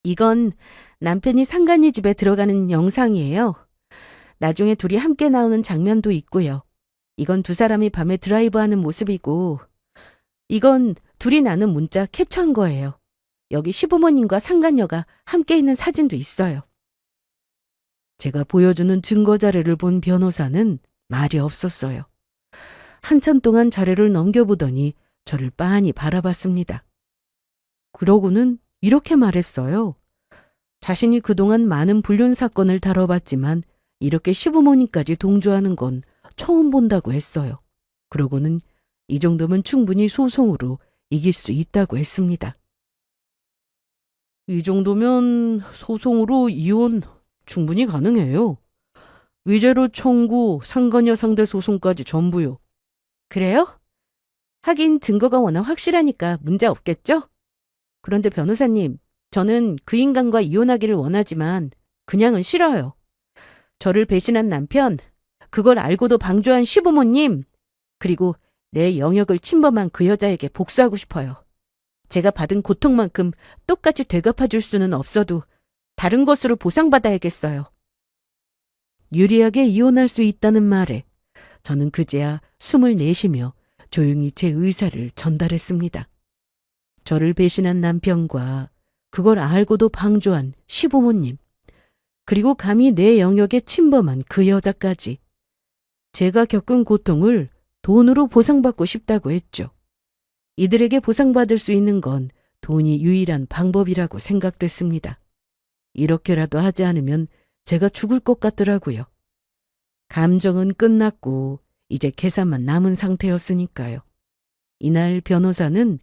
이건 남편이 상간이 집에 들어가는 영상이에요. 나중에 둘이 함께 나오는 장면도 있고요. 이건 두 사람이 밤에 드라이브하는 모습이고, 이건 둘이 나눈 문자 캡처한 거예요. 여기 시부모님과 상간녀가 함께 있는 사진도 있어요. 제가 보여주는 증거 자료를 본 변호사는 말이 없었어요. 한참 동안 자료를 넘겨보더니 저를 빤히 바라봤습니다. 그러고는 이렇게 말했어요. 자신이 그동안 많은 불륜 사건을 다뤄봤지만 이렇게 시부모님까지 동조하는 건 처음 본다고 했어요. 그러고는 이 정도면 충분히 소송으로 이길 수 있다고 했습니다. 이 정도면 소송으로 이혼 충분히 가능해요. 위자료 청구, 상간녀 상대 소송까지 전부요. 그래요? 하긴 증거가 워낙 확실하니까 문제 없겠죠? 그런데 변호사님, 저는 그 인간과 이혼하기를 원하지만 그냥은 싫어요. 저를 배신한 남편, 그걸 알고도 방조한 시부모님, 그리고 내 영역을 침범한 그 여자에게 복수하고 싶어요. 제가 받은 고통만큼 똑같이 되갚아줄 수는 없어도 다른 것으로 보상받아야겠어요. 유리하게 이혼할 수 있다는 말에 저는 그제야 숨을 내쉬며 조용히 제 의사를 전달했습니다. 저를 배신한 남편과 그걸 알고도 방조한 시부모님, 그리고 감히 내 영역에 침범한 그 여자까지 제가 겪은 고통을 돈으로 보상받고 싶다고 했죠. 이들에게 보상받을 수 있는 건 돈이 유일한 방법이라고 생각됐습니다. 이렇게라도 하지 않으면 제가 죽을 것 같더라고요. 감정은 끝났고 이제 계산만 남은 상태였으니까요. 이날 변호사는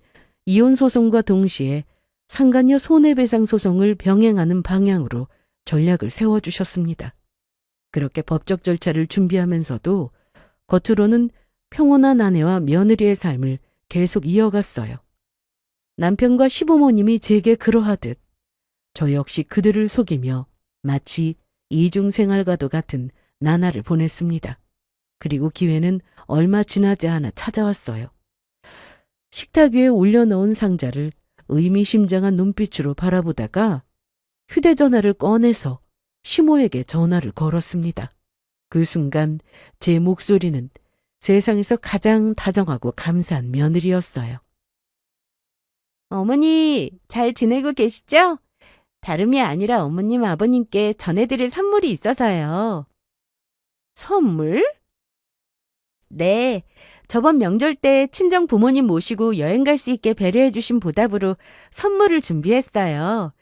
이혼 소송과 동시에 상간녀 손해배상 소송을 병행하는 방향으로 전략을 세워주셨습니다. 그렇게 법적 절차를 준비하면서도 겉으로는 평온한 아내와 며느리의 삶을 계속 이어갔어요. 남편과 시부모님이 제게 그러하듯 저 역시 그들을 속이며 마치 이중생활과도 같은 나날을 보냈습니다. 그리고 기회는 얼마 지나지 않아 찾아왔어요. 식탁 위에 올려놓은 상자를 의미심장한 눈빛으로 바라보다가 휴대전화를 꺼내서 시모에게 전화를 걸었습니다. 그 순간 제 목소리는 세상에서 가장 다정하고 감사한 며느리였어요. 어머니, 잘 지내고 계시죠? 다름이 아니라 어머님, 아버님께 전해드릴 선물이 있어서요. 선물? 네, 저번 명절 때 친정 부모님 모시고 여행 갈 수 있게 배려해 주신 보답으로 선물을 준비했어요.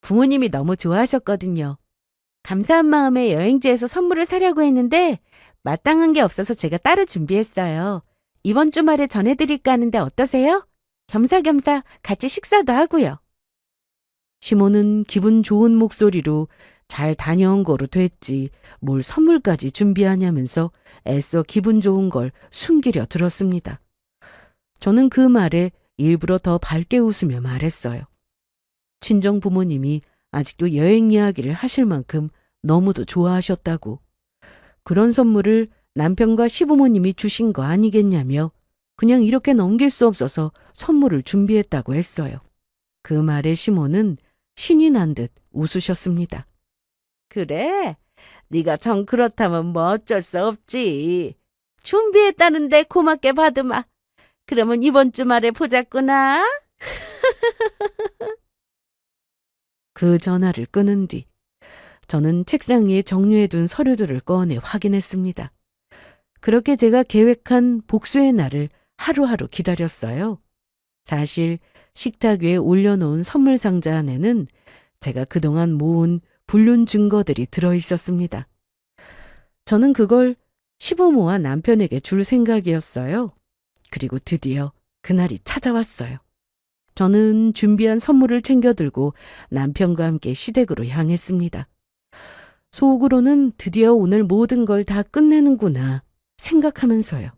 부모님이 너무 좋아하셨거든요. 감사한 마음에 여행지에서 선물을 사려고 했는데 마땅한 게 없어서 제가 따로 준비했어요. 이번 주말에 전해드릴까 하는데 어떠세요? 겸사겸사 같이 식사도 하고요. 시모는 기분 좋은 목소리로 잘 다녀온 거로 됐지 뭘 선물까지 준비하냐면서 애써 기분 좋은 걸 숨기려 들었습니다. 저는 그 말에 일부러 더 밝게 웃으며 말했어요. 친정 부모님이 아직도 여행 이야기를 하실 만큼 너무도 좋아하셨다고. 그런 선물을 남편과 시부모님이 주신 거 아니겠냐며 그냥 이렇게 넘길 수 없어서 선물을 준비했다고 했어요. 그 말에 시모는 신이 난 듯 웃으셨습니다. 그래? 네가 정 그렇다면 뭐 어쩔 수 없지. 준비했다는데 고맙게 받으마. 그러면 이번 주말에 보자꾸나. 그 전화를 끊은 뒤 저는 책상 위에 정리해둔 서류들을 꺼내 확인했습니다. 그렇게 제가 계획한 복수의 날을 하루하루 기다렸어요. 사실 식탁 위에 올려놓은 선물 상자 안에는 제가 그동안 모은 불륜 증거들이 들어있었습니다. 저는 그걸 시부모와 남편에게 줄 생각이었어요. 그리고 드디어 그날이 찾아왔어요. 저는 준비한 선물을 챙겨들고 남편과 함께 시댁으로 향했습니다. 속으로는 드디어 오늘 모든 걸 다 끝내는구나 생각하면서요.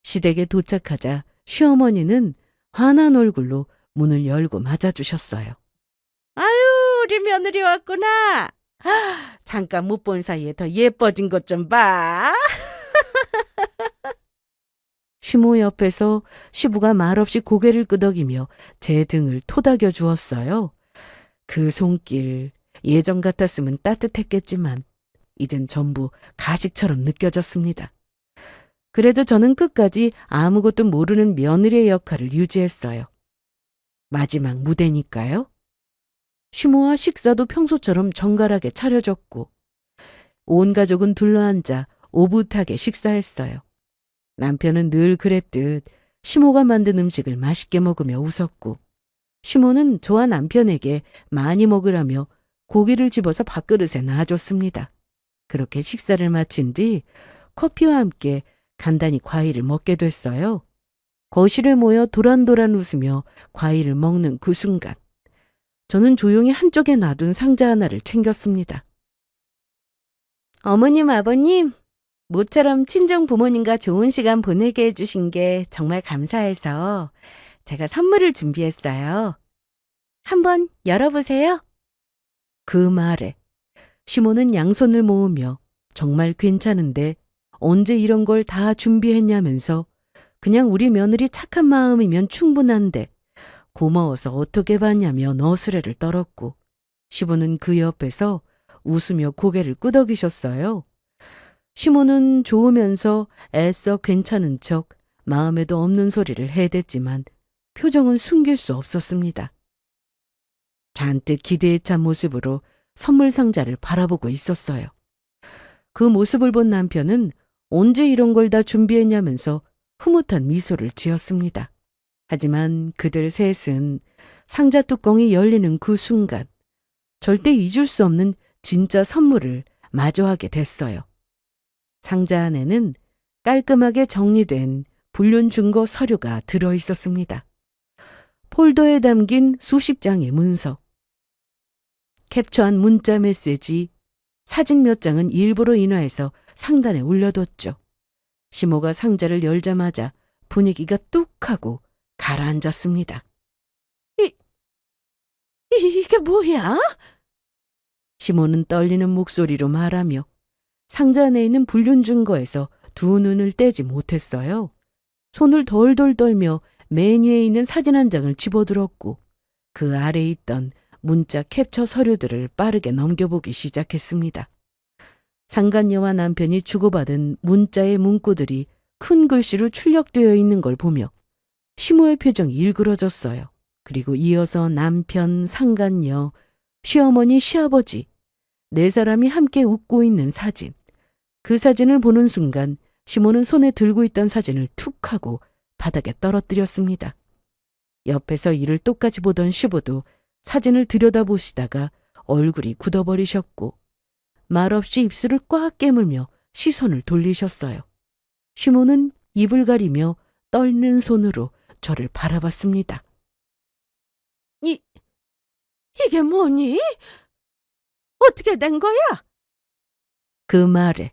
시댁에 도착하자 시어머니는 화난 얼굴로 문을 열고 맞아주셨어요. 아유, 우리 며느리 왔구나. 잠깐 못 본 사이에 더 예뻐진 것 좀 봐. 시모 옆에서 시부가 말없이 고개를 끄덕이며 제 등을 토닥여 주었어요. 그 손길, 예전 같았으면 따뜻했겠지만 이젠 전부 가식처럼 느껴졌습니다. 그래도 저는 끝까지 아무것도 모르는 며느리의 역할을 유지했어요. 마지막 무대니까요. 시모와 식사도 평소처럼 정갈하게 차려졌고 온 가족은 둘러앉아 오붓하게 식사했어요. 남편은 늘 그랬듯 시모가 만든 음식을 맛있게 먹으며 웃었고 시모는 저와 남편에게 많이 먹으라며 고기를 집어서 밥그릇에 놔줬습니다. 그렇게 식사를 마친 뒤 커피와 함께 간단히 과일을 먹게 됐어요. 거실에 모여 도란도란 웃으며 과일을 먹는 그 순간 저는 조용히 한쪽에 놔둔 상자 하나를 챙겼습니다. 어머님, 아버님, 모처럼 친정 부모님과 좋은 시간 보내게 해주신 게 정말 감사해서 제가 선물을 준비했어요. 한번 열어보세요. 그 말에 시모는 양손을 모으며 정말 괜찮은데 언제 이런 걸 다 준비했냐면서 그냥 우리 며느리 착한 마음이면 충분한데 고마워서 어떻게 봤냐며 너스레를 떨었고 시부는 그 옆에서 웃으며 고개를 끄덕이셨어요. 시모는 좋으면서 애써 괜찮은 척 마음에도 없는 소리를 해댔지만 표정은 숨길 수 없었습니다. 잔뜩 기대에 찬 모습으로 선물 상자를 바라보고 있었어요. 그 모습을 본 남편은 언제 이런 걸 다 준비했냐면서 흐뭇한 미소를 지었습니다. 하지만 그들 셋은 상자 뚜껑이 열리는 그 순간 절대 잊을 수 없는 진짜 선물을 마주하게 됐어요. 상자 안에는 깔끔하게 정리된 불륜 증거 서류가 들어 있었습니다. 폴더에 담긴 수십 장의 문서, 캡처한 문자 메시지, 사진 몇 장은 일부러 인화해서 상단에 올려뒀죠. 시모가 상자를 열자마자 분위기가 뚝 하고 가라앉았습니다. 이게 뭐야? 시모는 떨리는 목소리로 말하며 상자 안에 있는 불륜 증거에서 두 눈을 떼지 못했어요. 손을 덜덜 떨며 맨 위에 있는 사진 한 장을 집어들었고 그 아래에 있던 문자 캡처 서류들을 빠르게 넘겨보기 시작했습니다. 상간녀와 남편이 주고받은 문자의 문구들이 큰 글씨로 출력되어 있는 걸 보며 시모의 표정이 일그러졌어요. 그리고 이어서 남편, 상간녀, 시어머니, 시아버지, 네 사람이 함께 웃고 있는 사진. 그 사진을 보는 순간 시모는 손에 들고 있던 사진을 툭 하고 바닥에 떨어뜨렸습니다. 옆에서 이를 똑같이 보던 시부도 사진을 들여다보시다가 얼굴이 굳어버리셨고 말없이 입술을 꽉 깨물며 시선을 돌리셨어요. 시모는 입을 가리며 떨리는 손으로 저를 바라봤습니다. 이게 뭐니? 어떻게 된 거야? 그 말에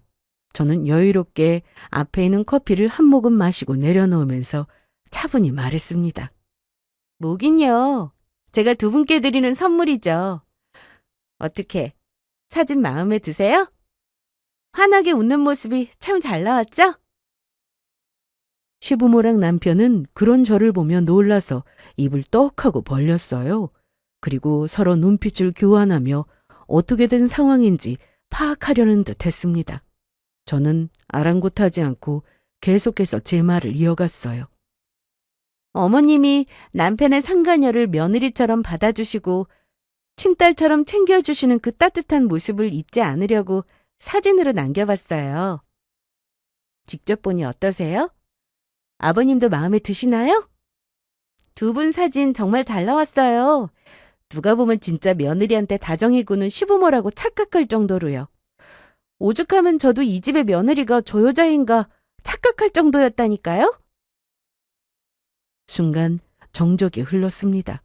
저는 여유롭게 앞에 있는 커피를 한 모금 마시고 내려놓으면서 차분히 말했습니다. 뭐긴요. 제가 두 분께 드리는 선물이죠. 어떻게, 사진 마음에 드세요? 환하게 웃는 모습이 참 잘 나왔죠? 시부모랑 남편은 그런 저를 보며 놀라서 입을 떡하고 벌렸어요. 그리고 서로 눈빛을 교환하며 어떻게 된 상황인지 파악하려는 듯 했습니다. 저는 아랑곳하지 않고 계속해서 제 말을 이어갔어요. 어머님이 남편의 상간녀를 며느리처럼 받아주시고 친딸처럼 챙겨주시는 그 따뜻한 모습을 잊지 않으려고 사진으로 남겨봤어요. 직접 보니 어떠세요? 아버님도 마음에 드시나요? 두 분 사진 정말 잘 나왔어요. 누가 보면 진짜 며느리한테 다정히 구는 시부모라고 착각할 정도로요. 오죽하면 저도 이 집의 며느리가 저 여자인가 착각할 정도였다니까요? 순간 정적이 흘렀습니다.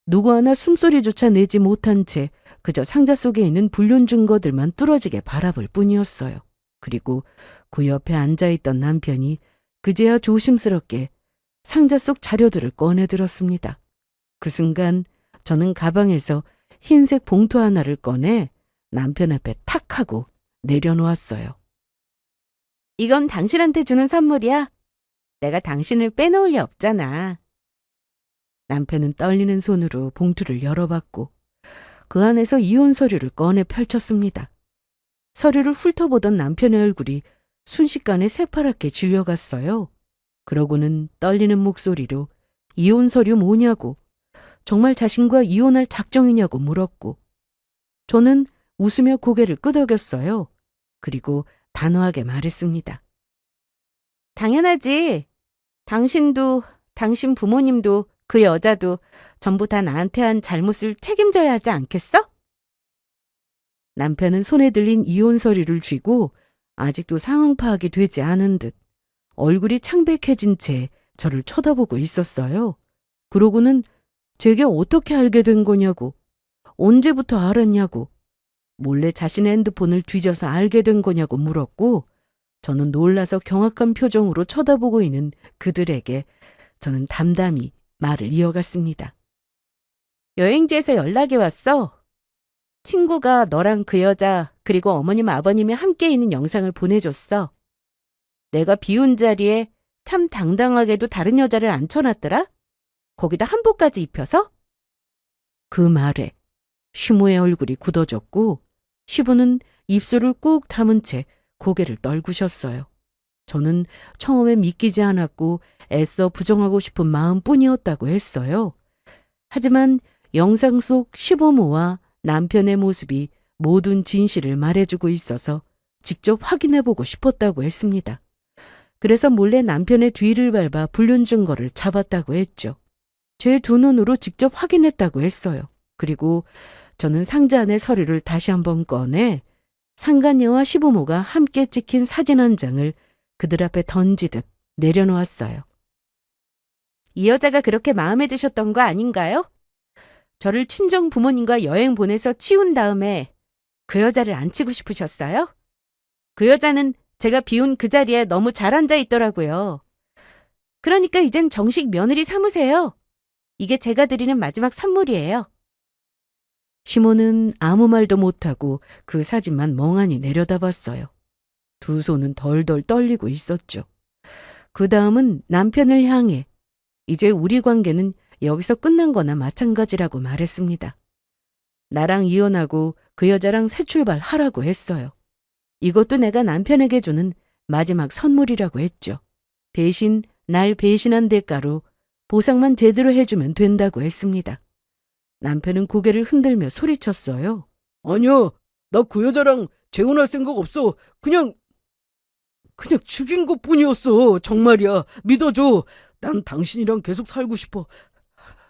누구 하나 숨소리조차 내지 못한 채 그저 상자 속에 있는 불륜 증거들만 뚫어지게 바라볼 뿐이었어요. 그리고 그 옆에 앉아있던 남편이 그제야 조심스럽게 상자 속 자료들을 꺼내들었습니다. 그 순간 저는 가방에서 흰색 봉투 하나를 꺼내 남편 앞에 탁 하고 내려놓았어요. 이건 당신한테 주는 선물이야. 내가 당신을 빼놓을 리 없잖아. 남편은 떨리는 손으로 봉투를 열어봤고 그 안에서 이혼 서류를 꺼내 펼쳤습니다. 서류를 훑어보던 남편의 얼굴이 순식간에 새파랗게 질려갔어요. 그러고는 떨리는 목소리로 이혼 서류 뭐냐고, 정말 자신과 이혼할 작정이냐고 물었고, 저는 웃으며 고개를 끄덕였어요. 그리고 단호하게 말했습니다. 당연하지. 당신도, 당신 부모님도, 그 여자도 전부 다 나한테 한 잘못을 책임져야 하지 않겠어? 남편은 손에 들린 이혼 서류를 쥐고 아직도 상황 파악이 되지 않은 듯 얼굴이 창백해진 채 저를 쳐다보고 있었어요. 그러고는 제게 어떻게 알게 된 거냐고, 언제부터 알았냐고, 몰래 자신의 핸드폰을 뒤져서 알게 된 거냐고 물었고, 저는 놀라서 경악한 표정으로 쳐다보고 있는 그들에게 저는 담담히 말을 이어갔습니다. 여행지에서 연락이 왔어. 친구가 너랑 그 여자 그리고 어머님 아버님이 함께 있는 영상을 보내줬어. 내가 비운 자리에 참 당당하게도 다른 여자를 앉혀놨더라. 거기다 한복까지 입혀서. 그 말에 시모의 얼굴이 굳어졌고 시부는 입술을 꾹 다문 채 고개를 떨구셨어요. 저는 처음에 믿기지 않았고 애써 부정하고 싶은 마음뿐이었다고 했어요. 하지만 영상 속 시부모와 남편의 모습이 모든 진실을 말해주고 있어서 직접 확인해보고 싶었다고 했습니다. 그래서 몰래 남편의 뒤를 밟아 불륜 증거를 잡았다고 했죠. 제 두 눈으로 직접 확인했다고 했어요. 그리고 저는 상자 안의 서류를 다시 한번 꺼내 상간녀와 시부모가 함께 찍힌 사진 한 장을 그들 앞에 던지듯 내려놓았어요. 이 여자가 그렇게 마음에 드셨던 거 아닌가요? 저를 친정 부모님과 여행 보내서 치운 다음에 그 여자를 앉히고 싶으셨어요? 그 여자는 제가 비운 그 자리에 너무 잘 앉아 있더라고요. 그러니까 이젠 정식 며느리 삼으세요. 이게 제가 드리는 마지막 선물이에요. 시모는 아무 말도 못하고 그 사진만 멍하니 내려다봤어요. 두 손은 덜덜 떨리고 있었죠. 그 다음은 남편을 향해 이제 우리 관계는 여기서 끝난 거나 마찬가지라고 말했습니다. 나랑 이혼하고 그 여자랑 새 출발하라고 했어요. 이것도 내가 남편에게 주는 마지막 선물이라고 했죠. 대신 날 배신한 대가로 보상만 제대로 해주면 된다고 했습니다. 남편은 고개를 흔들며 소리쳤어요.
아니야, 나 그 여자랑 재혼할 생각 없어. 그냥 죽인 것뿐이었어. 정말이야. 믿어줘. 난 당신이랑 계속 살고 싶어.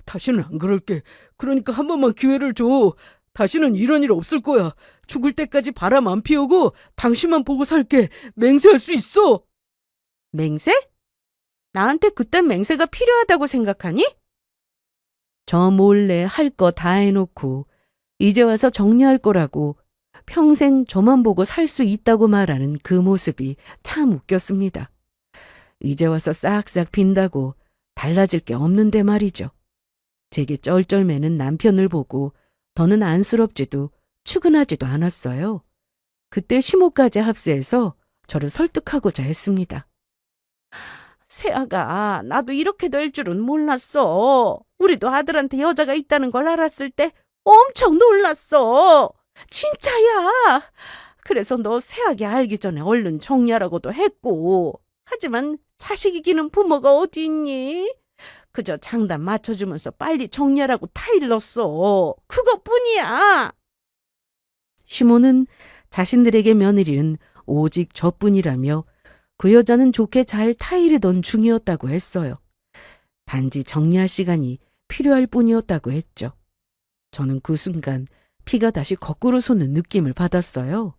다시는 안 그럴게. 그러니까 한 번만 기회를 줘. 다시는 이런 일 없을 거야. 죽을 때까지 바람 안 피우고 당신만 보고 살게. 맹세할 수 있어.
맹세? 나한테 그딴 맹세가 필요하다고 생각하니? 저 몰래 할 거 다 해놓고 이제 와서 정리할 거라고 평생 저만 보고 살 수 있다고 말하는 그 모습이 참 웃겼습니다. 이제 와서 싹싹 빈다고 달라질 게 없는데 말이죠. 제게 쩔쩔매는 남편을 보고 더는 안쓰럽지도 추근하지도 않았어요. 그때 시모까지 합세해서 저를 설득하고자 했습니다. 세아가 나도 이렇게 될 줄은 몰랐어. 우리도 아들한테 여자가 있다는 걸 알았을 때 엄청 놀랐어. 진짜야. 그래서 너 세아가 알기 전에 얼른 정리하라고도 했고. 하지만 자식 이기는 부모가 어디 있니? 그저 장단 맞춰주면서 빨리 정리하라고 타일렀어. 그것뿐이야. 시모는 자신들에게 며느리는 오직 저뿐이라며 그 여자는 좋게 잘 타이르던 중이었다고 했어요. 단지 정리할 시간이 필요할 뿐이었다고 했죠. 저는 그 순간 피가 다시 거꾸로 솟는 느낌을 받았어요.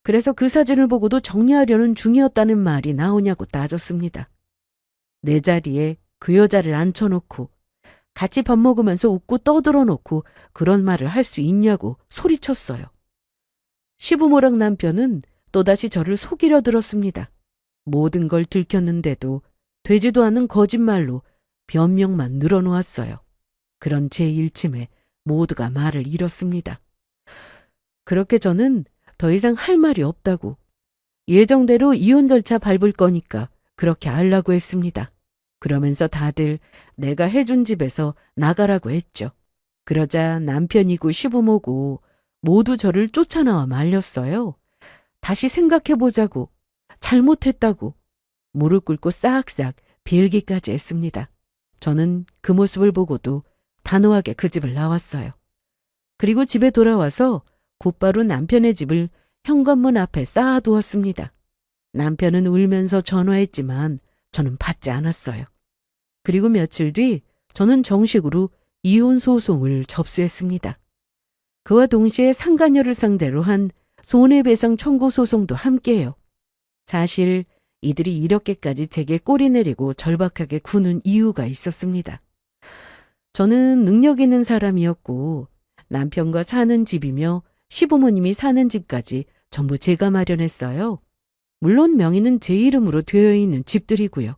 그래서 그 사진을 보고도 정리하려는 중이었다는 말이 나오냐고 따졌습니다. 내 자리에 그 여자를 앉혀놓고 같이 밥 먹으면서 웃고 떠들어 놓고 그런 말을 할 수 있냐고 소리쳤어요. 시부모랑 남편은 또다시 저를 속이려 들었습니다. 모든 걸 들켰는데도 되지도 않은 거짓말로 변명만 늘어놓았어요. 그런 제 일침에 모두가 말을 잃었습니다. 그렇게 저는 더 이상 할 말이 없다고 예정대로 이혼 절차 밟을 거니까 그렇게 알라고 했습니다. 그러면서 다들 내가 해준 집에서 나가라고 했죠. 그러자 남편이고 시부모고 모두 저를 쫓아나와 말렸어요. 다시 생각해보자고, 잘못했다고, 무릎 꿇고 싹싹 빌기까지 했습니다. 저는 그 모습을 보고도 단호하게 그 집을 나왔어요. 그리고 집에 돌아와서 곧바로 남편의 집을 현관문 앞에 쌓아두었습니다. 남편은 울면서 전화했지만 저는 받지 않았어요. 그리고 며칠 뒤 저는 정식으로 이혼 소송을 접수했습니다. 그와 동시에 상간녀를 상대로 한 손해배상 청구 소송도 함께해요. 사실 이들이 이렇게까지 제게 꼬리 내리고 절박하게 구는 이유가 있었습니다. 저는 능력 있는 사람이었고 남편과 사는 집이며 시부모님이 사는 집까지 전부 제가 마련했어요. 물론 명의는 제 이름으로 되어 있는 집들이고요.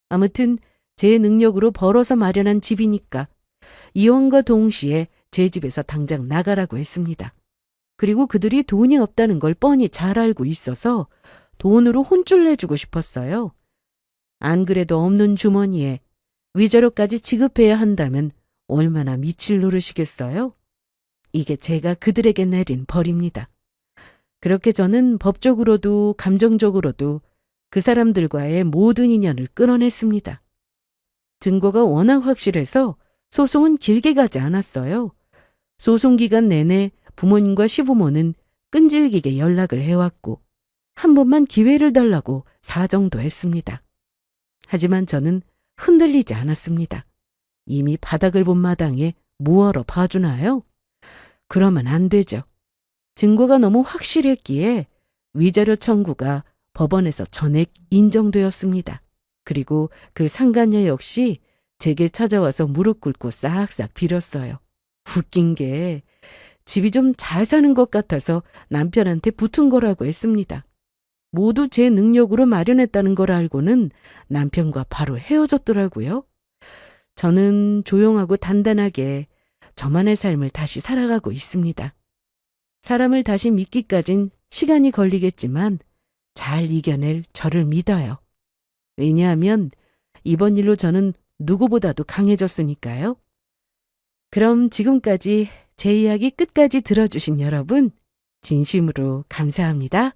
아무튼 제 능력으로 벌어서 마련한 집이니까 이혼과 동시에 제 집에서 당장 나가라고 했습니다. 그리고 그들이 돈이 없다는 걸 뻔히 잘 알고 있어서 돈으로 혼쭐 내주고 싶었어요. 안 그래도 없는 주머니에 위자료까지 지급해야 한다면 얼마나 미칠 노릇이겠어요? 이게 제가 그들에게 내린 벌입니다. 그렇게 저는 법적으로도 감정적으로도 그 사람들과의 모든 인연을 끊어냈습니다. 증거가 워낙 확실해서 소송은 길게 가지 않았어요. 소송 기간 내내 부모님과 시부모는 끈질기게 연락을 해왔고 한 번만 기회를 달라고 사정도 했습니다. 하지만 저는 흔들리지 않았습니다. 이미 바닥을 본 마당에 뭐하러 봐주나요? 그러면 안 되죠. 증거가 너무 확실했기에 위자료 청구가 법원에서 전액 인정되었습니다. 그리고 그 상간녀 역시 제게 찾아와서 무릎 꿇고 싹싹 빌었어요. 웃긴 게 집이 좀 잘 사는 것 같아서 남편한테 붙은 거라고 했습니다. 모두 제 능력으로 마련했다는 걸 알고는 남편과 바로 헤어졌더라고요. 저는 조용하고 단단하게 저만의 삶을 다시 살아가고 있습니다. 사람을 다시 믿기까진 시간이 걸리겠지만 잘 이겨낼 저를 믿어요. 왜냐하면 이번 일로 저는 누구보다도 강해졌으니까요. 그럼 지금까지 제 이야기 끝까지 들어주신 여러분, 진심으로 감사합니다.